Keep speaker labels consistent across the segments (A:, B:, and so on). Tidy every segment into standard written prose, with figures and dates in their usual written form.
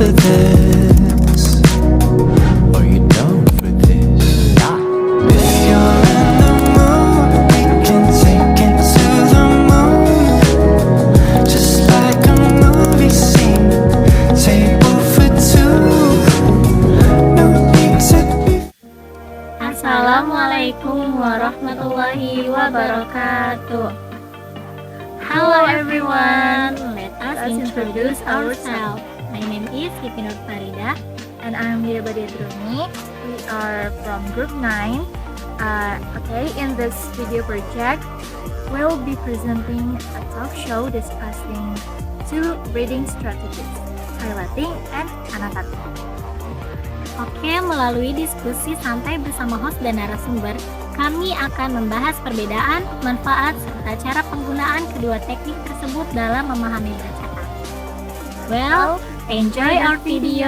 A: for this? Are you down for this? If you're in the mood, we can take it to the moon. Just like a movie scene, table for two. No need to be.
B: Assalamualaikum warahmatullahi wabarakatuh. Hello everyone, let us introduce ourselves. My name is Siti Nur Farida
C: And I'm Mirabadi Drumi. We are from Group 9. In this video project, we'll be presenting a talk show discussing 2 reading strategies, highlighting and annotating.
B: Oke, melalui diskusi santai bersama host dan narasumber, kami akan membahas perbedaan, manfaat, serta cara penggunaan kedua teknik tersebut dalam memahami bacaan. Well, enjoy our video!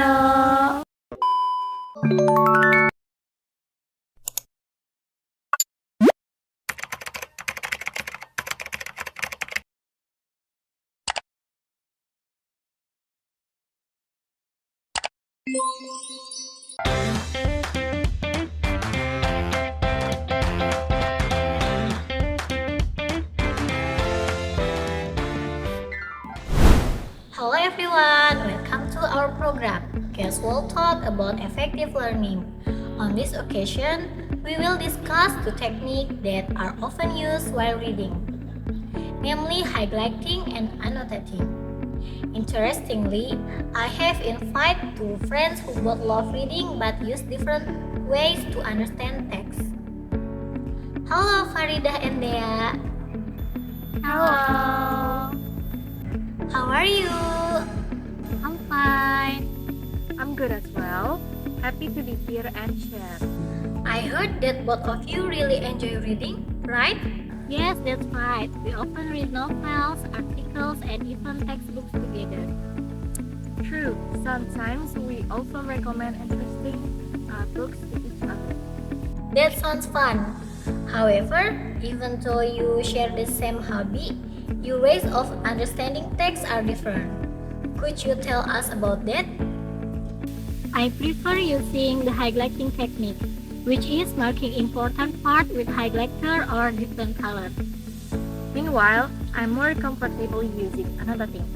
B: Hello everyone, welcome to our program, Casual Talk about Effective Learning. On this occasion, we will discuss 2 techniques that are often used while reading, namely highlighting and annotating. Interestingly, I have invited 2 friends who both love reading but use different ways to understand text. Halo Farida and Dea.
C: Hello!
B: How are you?
C: I'm fine. I'm good as well. Happy to be here and share.
B: I heard that both of you really enjoy reading, right? Yes, that's right. We often read novels, articles, and even textbooks together.
C: True, sometimes we also recommend interesting books to each other.
B: That sounds fun. However, even though you share the same hobby, your ways of understanding text are different. Could you tell us about that? I prefer using the highlighting technique, which is marking important part with highlighter or different colors.
C: Meanwhile, I'm more comfortable using annotating,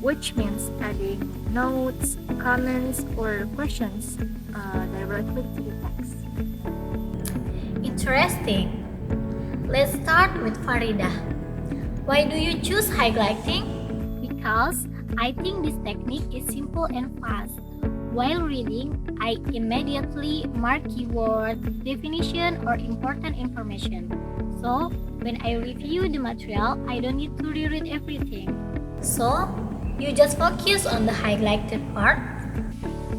C: which means adding notes, comments, or questions directly to the text.
B: Interesting. Let's start with Farida. Why do you choose highlighting? Because I think this technique is simple and fast. While reading, I immediately mark keyword, definition, or important information. So, when I review the material, I don't need to reread everything. So, you just focus on the highlighted part?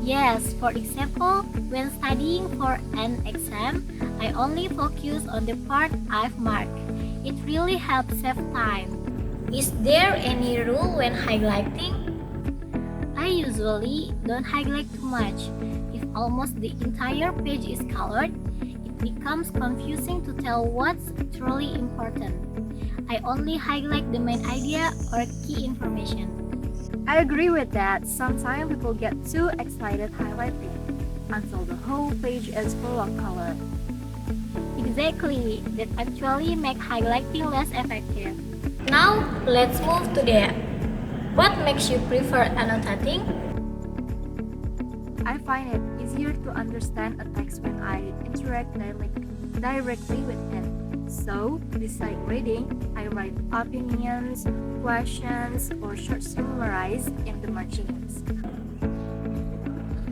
B: Yes, for example, when studying for an exam, I only focus on the part I've marked. It really helps save time. Is there any rule when highlighting? I usually don't highlight too much. If almost the entire page is colored, it becomes confusing to tell what's truly important. I only highlight the main idea or key information.
C: I agree with that. Sometimes people get too excited highlighting until the whole page is full of color.
B: Exactly, that actually makes highlighting less effective. Now, let's move to Dea. What makes you prefer annotating?
C: I find it easier to understand a text when I interact directly with it. So, besides reading, I write opinions, questions, or short summaries in the margins.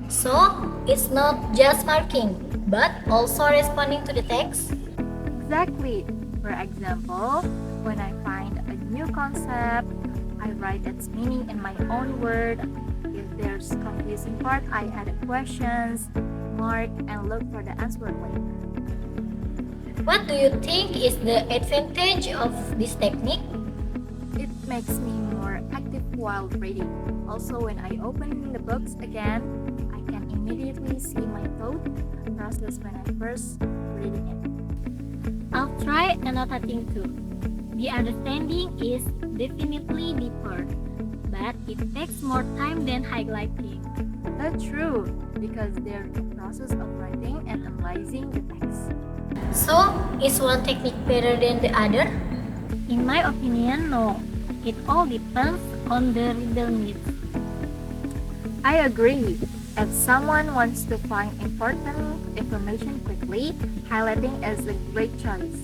B: So, it's not just marking, but also responding to the text?
C: Exactly. For example, when I find a new concept, I write its meaning in my own word. If there's confusing part, I add questions, mark, and look for the answer later.
B: What do you think is the advantage of this technique?
C: It makes me more active while reading. Also, when I open the books again, I can immediately see my thought process when I first reading it.
B: I'll try annotating too. The understanding is definitely deeper, but it takes more time than highlighting.
C: That's true, because they're the process of writing and analyzing the text.
B: So, is one technique better than the other?
D: In my opinion, no. It all depends on the reader needs.
C: I agree. If someone wants to find important information quickly, highlighting is a great choice.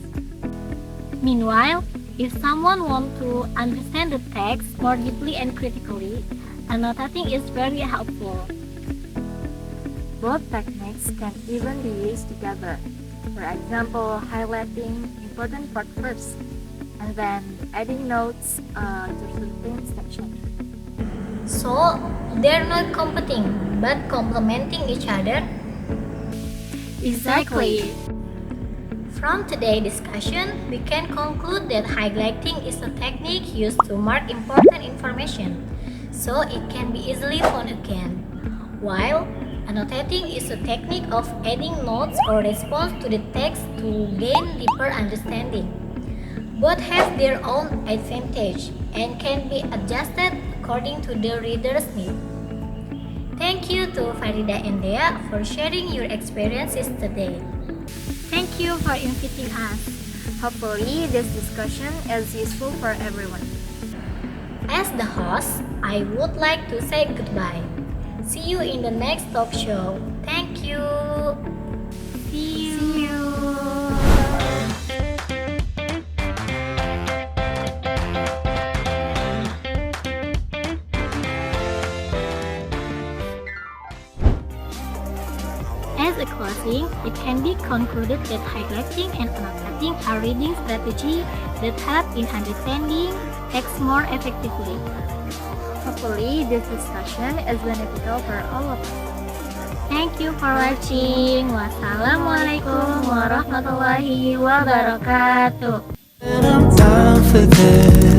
D: Meanwhile, if someone wants to understand the text more deeply and critically, annotating is very helpful.
C: Both techniques can even be used together. For example, highlighting important part first, and then adding notes to certain section.
B: So, they're not competing, but complementing each other.
C: Exactly.
B: From today's discussion, we can conclude that highlighting is a technique used to mark important information, so it can be easily found again, while annotating is a technique of adding notes or response to the text to gain deeper understanding. Both have their own advantage and can be adjusted according to the reader's need. Thank you to Farida and Dea for sharing your experiences today.
D: Thank you for inviting us.
C: Hopefully, this discussion is useful for everyone.
B: As the host, I would like to say goodbye. See you in the next talk show. Thank you.
D: See you.
C: See you.
D: As a closing, it can be concluded that highlighting and annotating are reading strategy that help in understanding text more effectively.
C: Hopefully, this discussion is beneficial for all of us.
D: Thank you for watching. Wassalamualaikum warahmatullahi wabarakatuh.
A: And I'm down for this.